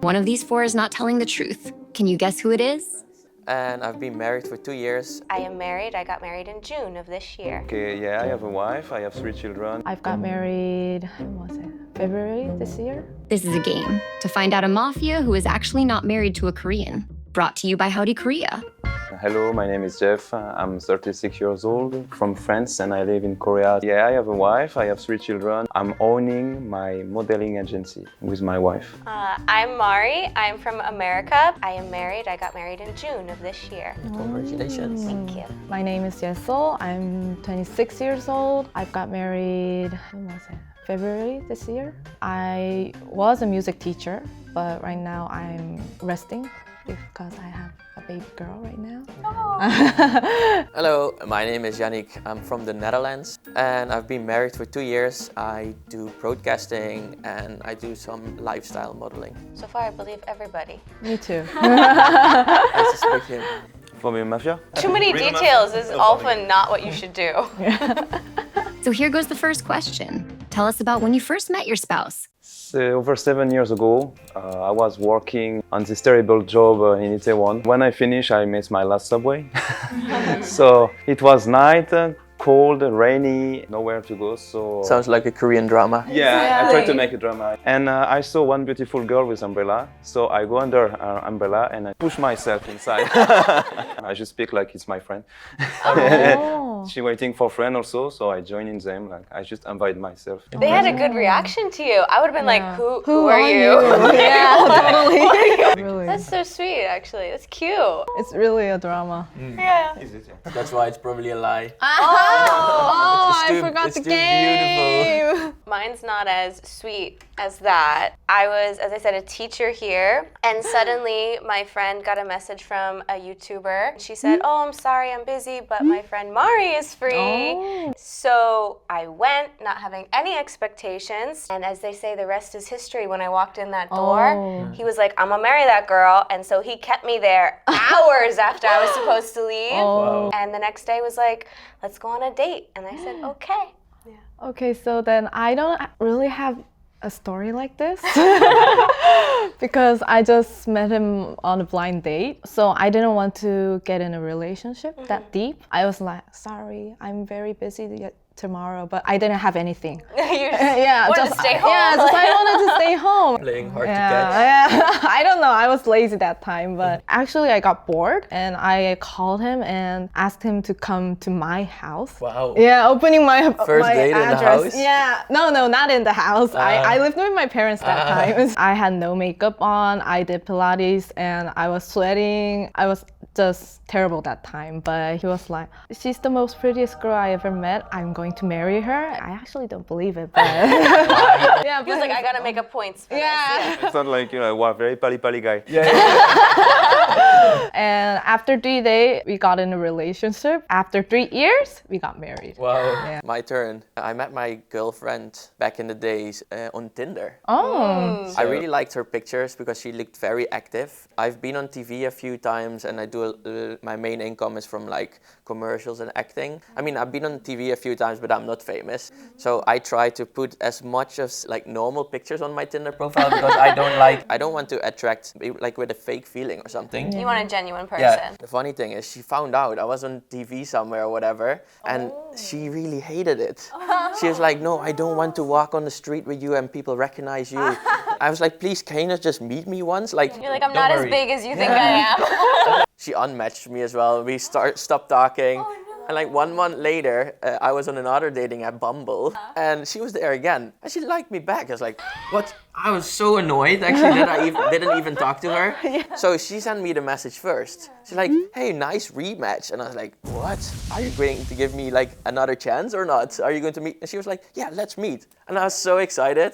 One of these four is not telling the truth. Can you guess who it is? And I've been married for 2 years. I am married. I got married in June of this year. Okay, yeah, I have a wife. I have 3 children. I've got married, when was it? February this year? This is a game to find out a mafia who is actually not married to a Korean. Brought to you by HowdyKorea. Hello, my name is Jeff. I'm 36 years old from France and I live in Korea. Yeah, I have a wife. I have 3 children. I'm owning my modeling agency with my wife. I'm Mari. I'm from America. I am married. I got married in June of this year. Congratulations. Thank you. My name is Yesel. I'm 26 years old. I've got married, when was it? February this year. I was a music teacher, but right now I'm resting because I have a baby girl right now. Hello, my name is Yannick. I'm from the Netherlands and I've been married for 2 years. I do broadcasting and I do some lifestyle modeling. So far, I believe everybody. Me too. I suspect him. For me, Mafia? Too many details is often not what you should do. So here goes the first question. Tell us about when you first met your spouse. Over 7 years ago, I was working on this terrible job in Itaewon. When I finished, I missed my last subway. So it was night, cold, rainy, nowhere to go. So Sounds like a Korean drama. yeah, I tried to make a drama. And I saw one beautiful girl with umbrella. So I go under her umbrella and I push myself inside. I just speak like it's my friend. Oh. She waiting for friend also, so I join in them. Like I just invite myself. They had a good reaction to you. I would have been like, who are you? Yeah, totally. Really. That's so sweet, actually. That's cute. It's really a drama. Yeah. That's why it's probably a lie. Oh, It's I too- forgot it's the too game. Mine's not as sweet as that. I was, as I said, a teacher here, and suddenly my friend got a message from a YouTuber. She said, "Oh, I'm sorry, I'm busy, but my friend Mari is free." Oh. So I went, not having any expectations, and as they say, the rest is history. When I walked in that door, Oh. he was like, "I'm gonna marry that girl," and so he kept me there hours after I was supposed to leave. Oh. And the next day was like, "Let's go on a date," and I said, "Okay." Okay, so then I don't really have a story like this because I just met him on a blind date. So I didn't want to get in a relationship that deep. I was like, sorry, I'm very busy tomorrow, but I didn't have anything. You just Yeah, wanted to stay home. Yeah, just I wanted to stay home. Playing hard to Yeah, catch. yeah. I don't know. I was lazy that time, but actually I got bored and I called him and asked him to come to my house. Wow. Yeah, opening my First my date in the address. house? Yeah, no, not in the house. I lived with my parents that time. I had no makeup on. I did Pilates and I was sweating. I was just terrible that time. But he was like, "She's the most prettiest girl I ever met. I'm going to marry her." I actually don't believe it, but yeah, He was like, "I gotta make up points for yeah. It's not like, you know, wow, very pali guy. And after 3 days, we got in a relationship. After 3 years, we got married. Wow. Yeah. My turn. I met my girlfriend back in the days on Tinder. Oh. I really liked her pictures because she looked very active. I've been on TV a few times and I do my main income is from like commercials and acting. I mean, I've been on TV a few times, but I'm not famous. So I try to put as much of like normal pictures on my Tinder profile because I don't want to attract like with a fake feeling or something. You want a genuine person. Yeah. The funny thing is she found out I was on TV somewhere or whatever and she really hated it. She was like, "No, I don't want to walk on the street with you and people recognize you." I was like, "Please, can you just meet me once?" Like, You're like, "I'm don't not as worry." big as you think I am." She unmatched me as well. We stopped talking. And like 1 month later, I was on another dating app, Bumble, and she was there again. And she liked me back. I was like, what? I was so annoyed actually that I didn't even talk to her. So she sent me the message first. She's like, "Hey, nice rematch." And I was like, what? Are you going to give me like another chance or not? Are you going to meet? And she was like, "Yeah, let's meet." And I was so excited.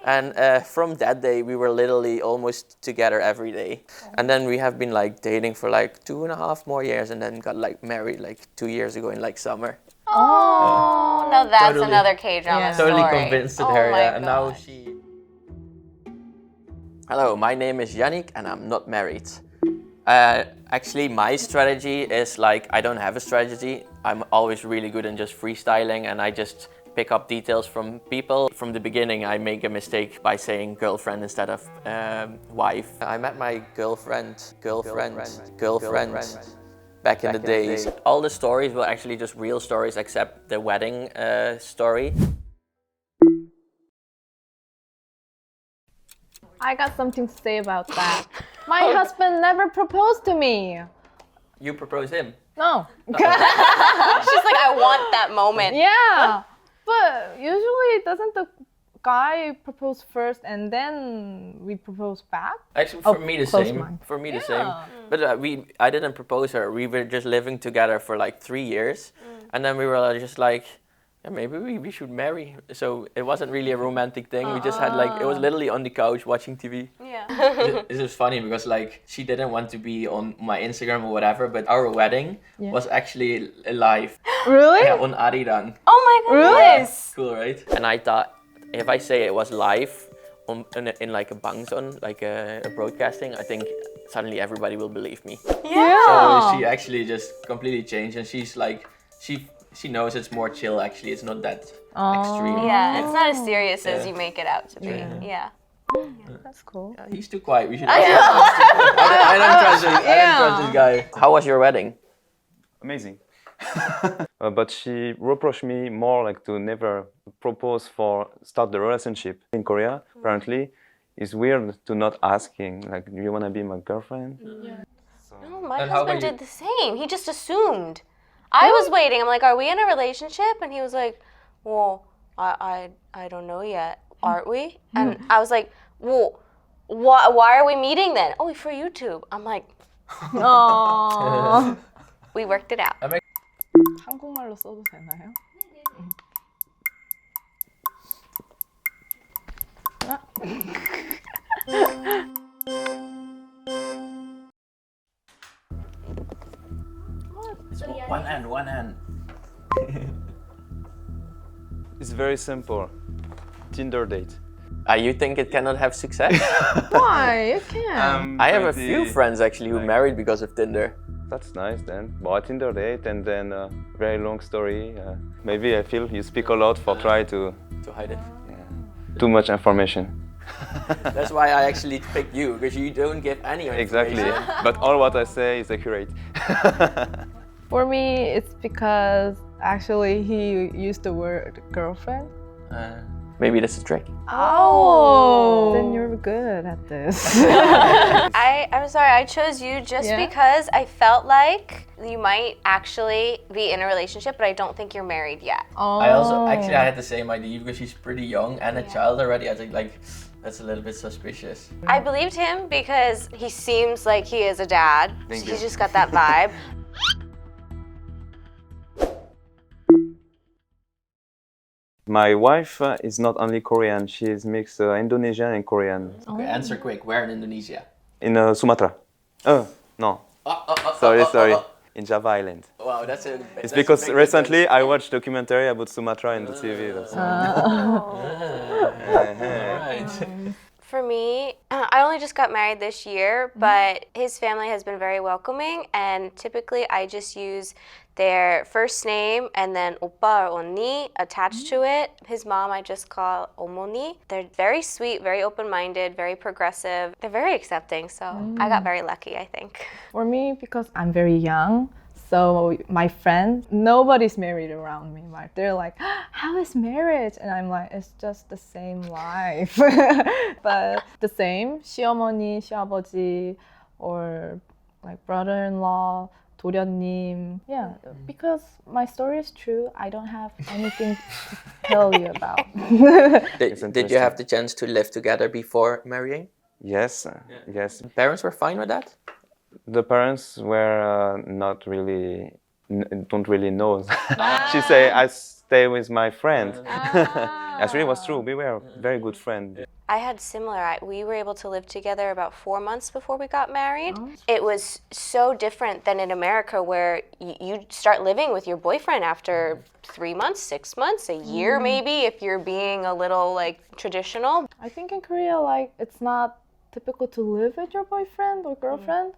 And from that day, we were literally almost together every day. And then we have been like dating for like 2.5 more years and then got like married like 2 years ago in like summer. Oh, no, that's Totally. another K-drama story. Totally convinced with Oh her, my yeah. And now God. she... Hello, my name is Yannick and I'm not married. Actually, my strategy is like, I don't have a strategy. I'm always really good in just freestyling and I just pick up details from people. From the beginning, I make a mistake by saying girlfriend instead of wife. I met my girlfriend back in the days. All the stories were actually just real stories except the wedding story. I got something to say about that. My husband never proposed to me. You proposed him. No. She's like, I want that moment. Yeah. But usually doesn't the guy propose first and then we propose back? Actually, for me the close same. mind. For me the same. But I didn't propose her. We were just living together for like 3 years, and then we were just like, yeah, maybe we should marry. So it wasn't really a romantic thing. We just had like, it was literally on the couch watching TV. Yeah. This is funny because like she didn't want to be on my Instagram or whatever, but our wedding was actually live. Really? Yeah, on Arirang. Oh my goodness. Cool, right? And I thought, if I say it was live in like a bangson, like a broadcasting, I think suddenly everybody will believe me. Yeah. So she actually just completely changed, and she's like, she knows it's more chill. Actually, it's not that extreme. Yeah, it's not as serious as you make it out to be. Yeah. That's cool. Yeah, he's too quiet. We should. I don't trust this. I don't trust this guy. How was your wedding? Amazing. But she reproached me more like to never propose for start the relationship. In Korea, apparently, it's weird to not asking, like, do you want to be my girlfriend? No, my And how husband about you? did the same. He just assumed. I was waiting. I'm like, are we in a relationship? And he was like, well, I don't know yet. Aren't we? And I was like, well, why are we meeting then? Oh, for YouTube. I'm like, Aww. we worked it out. 한국말로 써도 되나요? One hand. It's very simple. Tinder date. You think it cannot have success? Why? You can. I have a few friends actually who married because of Tinder. That's nice then. But Tinder date and then very long story. Maybe I feel you speak a lot for try to To hide it. too much information. That's why I actually picked you, because you don't give any information. Exactly. But all what I say is accurate. For me, it's because actually he used the word girlfriend. Maybe that's a trick. Oh. Then you're good at this. I'm sorry, I chose you just because I felt like you might actually be in a relationship, but I don't think you're married yet. I also actually I had the same idea because she's pretty young and a child already. I think like that's a little bit suspicious. I believed him because he seems like he is a dad. Thank He's you. just got that vibe. My wife is not only Korean, she is mixed Indonesian and Korean. Okay, answer quick. Where in Indonesia? In Sumatra. No. Sorry. In Java Island. Wow, that's a. It's because recently I watched documentary about Sumatra in the TV. That's Right. For me, I only just got married this year, but his family has been very welcoming, and typically I just use their first name and then 오빠 or 언니 attached to it. His mom I just call 어머니. They're very sweet, very open-minded, very progressive. They're very accepting, so I got very lucky, I think. For me, because I'm very young, so my friends, nobody's married around me. Right? They're like, how is marriage? And I'm like, it's just the same life. But the same, 시어머니, 시아버지, or like brother-in-law, 도련님. Yeah, because my story is true. I don't have anything to tell you about. Did you have the chance to live together before marrying? yes. Parents were fine with that? The parents were not really, don't really know. She say, I stay with my friend. Actually, it was true. We were very good friends. I had similar. We were able to live together about 4 months before we got married. It was so different than in America, where you start living with your boyfriend after 3 months, 6 months, a year maybe, if you're being a little like traditional. I think in Korea, like, it's not typical to live with your boyfriend or girlfriend.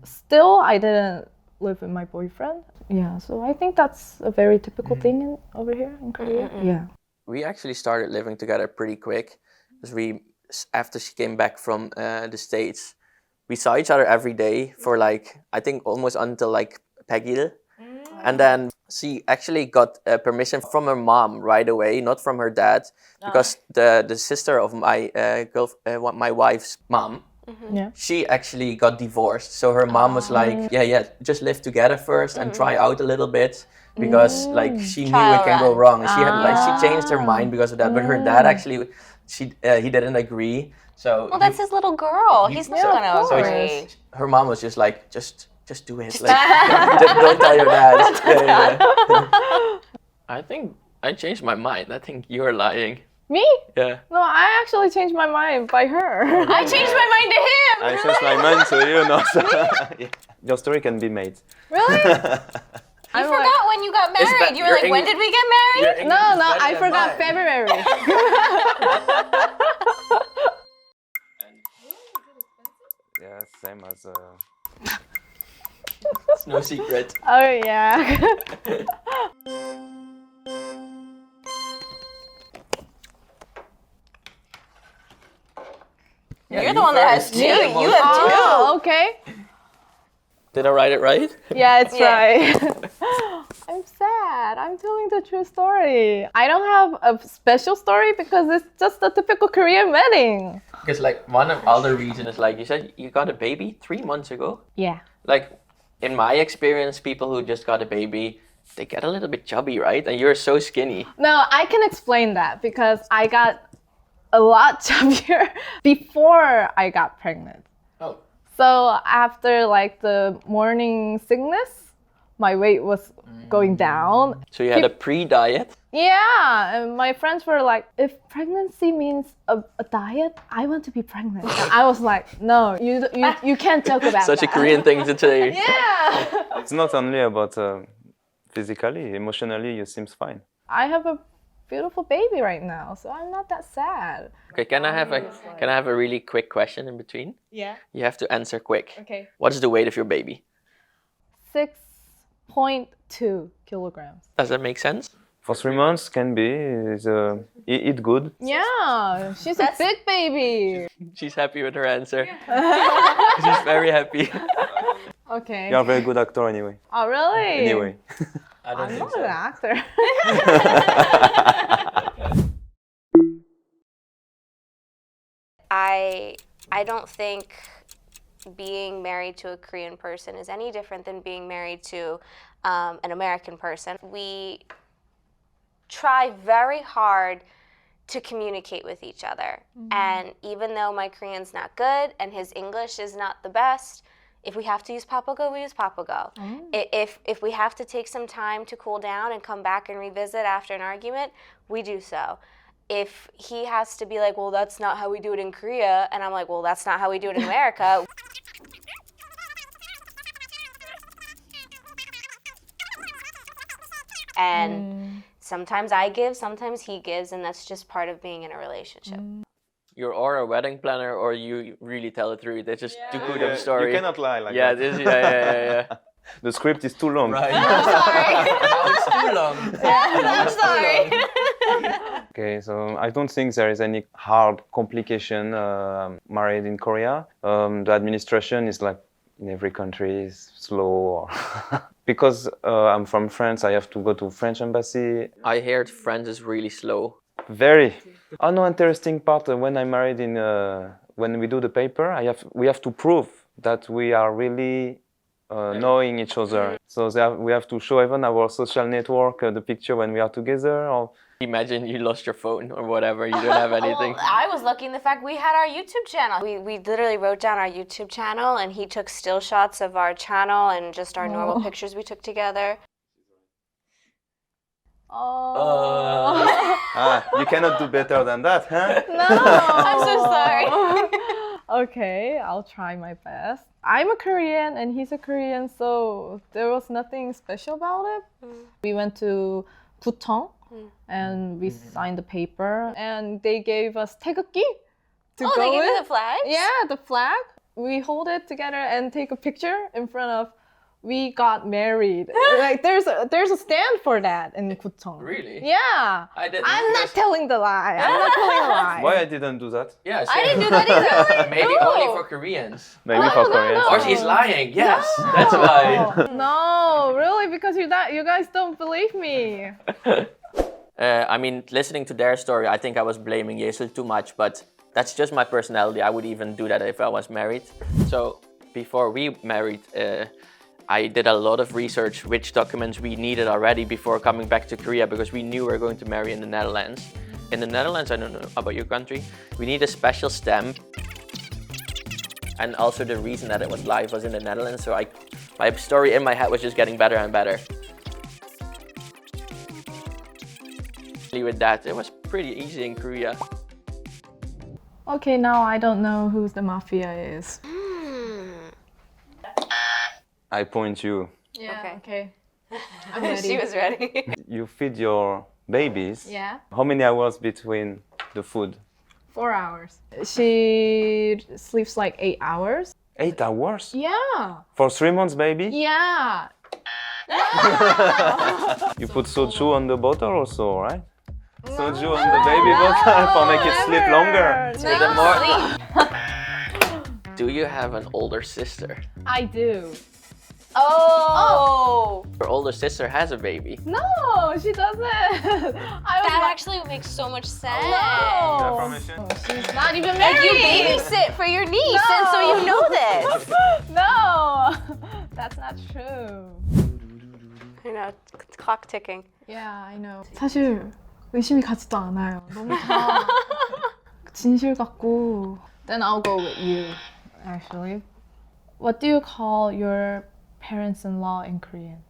Still, I didn't live with my boyfriend. Yeah, so I think that's a very typical thing over here in Korea. Yeah. We actually started living together pretty quick because after she came back from the States, we saw each other every day for like, I think almost until like Pegil. And then she actually got permission from her mom right away, not from her dad, because the sister of my my wife's mom, Yeah. she actually got divorced. So her mom was like, yeah, just live together first and try out a little bit, because like she knew it can go wrong. And she had like she changed her mind because of that. But her dad actually, he didn't agree. So Well, that's his little girl. He's not gonna so agree. her mom was just like, just do it. Like, don't tell your dad. Yeah. I think I changed my mind. I think you're lying. Me? Yeah. No, I actually changed my mind by her. I changed my mind to him. I changed my mind, so you know. Yeah. Your story can be made. Really? You forgot when you got married. You were like, when did we get married? No, I forgot February. Yeah, same as. It's no secret. Oh yeah. You're the one that has two. You have two. Oh, okay. Did I write it right? Yeah, it's Yeah. right. I'm sad. I'm telling the true story. I don't have a special story because it's just a typical Korean wedding. Because like one of other reasons is like you said you got a baby 3 months ago. Yeah. Like in my experience, people who just got a baby, they get a little bit chubby, right? And you're so skinny. No, I can explain that because I got a lot chubbier before I got pregnant. Oh. So after like the morning sickness, my weight was going down. So you had a pre-diet? Yeah, and my friends were like, if pregnancy means a diet, I want to be pregnant. And I was like, no, you can't joke about Such that. a Korean thing to say. Yeah. It's not only about physically, emotionally, you seems fine. I have a beautiful baby right now, so I'm not that sad. Okay, can I have a really quick question in between? Yeah. You have to answer quick. Okay. What is the weight of your baby? 6.2 kilograms. Does that make sense? For 3 months can be eat good. Yeah, she's a big baby. She's happy with her answer. She's very happy. Okay. You are a very good actor anyway. Oh, really? Anyway. I'm not an actor. I don't think being married to a Korean person is any different than being married to an American person. We try very hard to communicate with each other. And even though my Korean's not good and his English is not the best, if we have to use papago, we use papago. If we have to take some time to cool down and come back and revisit after an argument, we do so. If he has to be like, well, that's not how we do it in Korea, and I'm like, well, that's not how we do it in America. And sometimes I give, sometimes he gives, and that's just part of being in a relationship. You're or a wedding planner, or you really tell the truth. It's just too good of a story. You cannot lie like Yeah, that. this. Yeah. The script is too long. Right. Sorry. Now it's too long. I'm sorry. Okay, so I don't think there is any hard complication married in Korea. The administration is like in every country is slow. Because I'm from France, I have to go to French embassy. I heard France is really slow. Very. Oh no, interesting part when I'm married in when we do the paper, we have to prove that we are really knowing each other. So we have to show even our social network the picture when we are together. Or Imagine you lost your phone or whatever. You don't have anything. Well, I was lucky in the fact we had our YouTube channel. We literally wrote down our YouTube channel, and he took still shots of our channel and just our normal pictures we took together. you cannot do better than that, huh? No. I'm so sorry. Okay, I'll try my best. I'm a Korean and he's a Korean, so there was nothing special about it. We went to Butong and we signed the paper, and they gave us taegukgi to go They gave with. you the flag? Yeah, the flag. We hold it together and take a picture in front of we got married. Like there's a stand for that in Kuchong. Really? Yeah. I didn't. I'm not telling the lie. I'm not telling a lie. Why I didn't do that? Yeah, I didn't do that either. Maybe No. only for Koreans. Maybe for Koreans. Or she's lying. Yes, that's why. No, really, because you guys don't believe me. I mean, listening to their story, I think I was blaming Yesil too much, but that's just my personality. I would even do that if I was married. So before we married, I did a lot of research which documents we needed already before coming back to Korea, because we knew we were going to marry in the Netherlands. In the Netherlands, I don't know about your country, we need a special stamp. And also the reason that it was live was in the Netherlands, so my story in my head was just getting better and better. With that, it was pretty easy in Korea. Okay, now I don't know who the mafia is. I point you. Yeah. Okay. I'm ready. She was ready. You feed your babies. Yeah. How many hours between the food? 4 hours. She sleeps like 8 hours. 8 hours? Yeah. For 3 months, baby? Yeah. You put soju on the bottle also, right? Soju on the baby bottle for make it sleep longer. Do you have an older sister? I do. Oh. Your older sister has a baby. No, she doesn't. That actually makes so much sense. No. She's not even Like married. you babysit for your niece, and so you know this. No, that's not true. I know, it's clock ticking. Yeah, I know. 사실 의심이 가지도 않아요. 너무 다 진실 같고. Then I'll go with you, actually. What do you call your parents-in-law in Korean?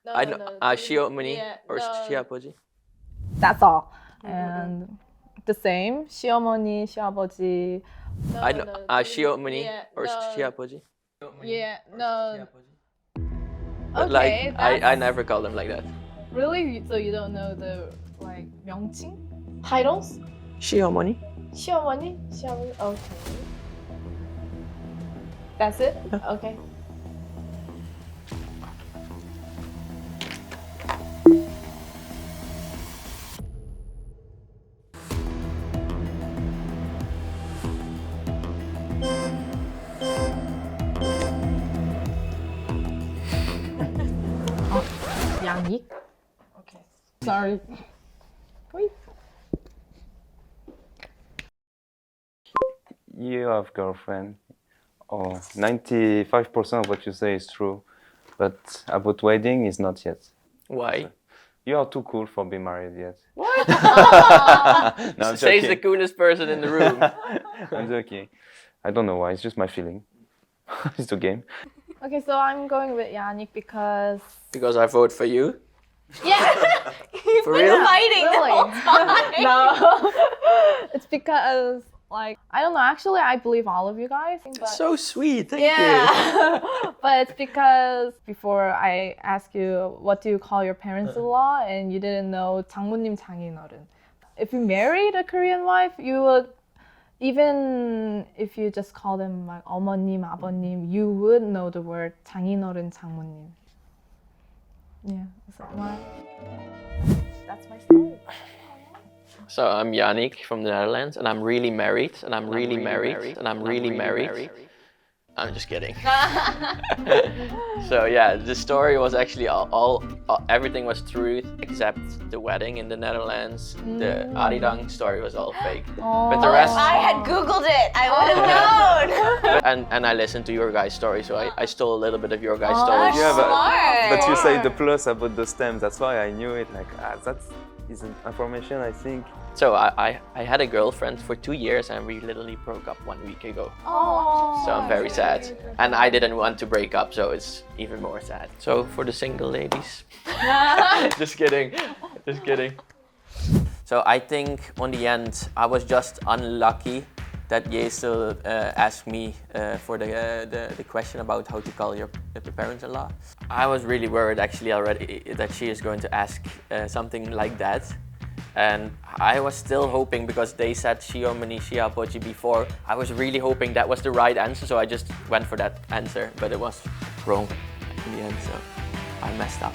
I know, 시어머니 or 시아버지. That's all. And the same, 시어머니, 시아버지. I know, 시어머니 or 시아버지. Yeah, no. But Okay, like, I never call them like that. Really? So you don't know the like 명칭? Titles? 시어머니. 시어머니? 시어머니? Okay. That's it? Okay. 양익? Okay. Sorry. Wait. You have girlfriend. Oh, 95% of what you say is true. But about wedding is not yet. Why? You are too cool for being married yet. What? No, I'm Say's the joking. coolest person in the room. I'm joking. I don't know why, it's just my feeling. It's the game. Okay, so I'm going with Yannick because Because I vote for you. yeah, For real? Fighting the whole time. no, it's because like I don't know. Actually, I believe all of you guys. But So sweet, thank you. yeah, but it's because before I ask you what do you call your parents-in-law and you didn't know 장모님 장인어른. If you married a Korean wife, you would. Even if you just call them like 어머님, 아버님, you would know the word 장인어른, 장모님. Yeah, is that why? That's my story. So I'm Yannick from the Netherlands, and I'm really married, and I'm really married, and I'm really married. I'm just kidding. So yeah, the story was actually all everything was truth except the wedding in the Netherlands. The Arirang story was all fake. But the rest, I had Googled it. I would have known. and I listened to your guys' story, so I stole a little bit of your guys' story. Yeah, Smart. but you say the plus about the stems, that's why I knew it. Like, that is an information, I think. So I had a girlfriend for 2 years, and we literally broke up 1 week ago. Oh. So I'm very sad. And I didn't want to break up, so it's even more sad. So for the single ladies. Just kidding. Just kidding. So I think on the end, I was just unlucky that Yesil asked me for the question about how to call your parents-in-law. I was really worried actually already that she is going to ask something like that. And I was still hoping, because they said 시어머니, 시아버지 before, I was really hoping that was the right answer, so I just went for that answer, but it was wrong. in the end, so I messed up.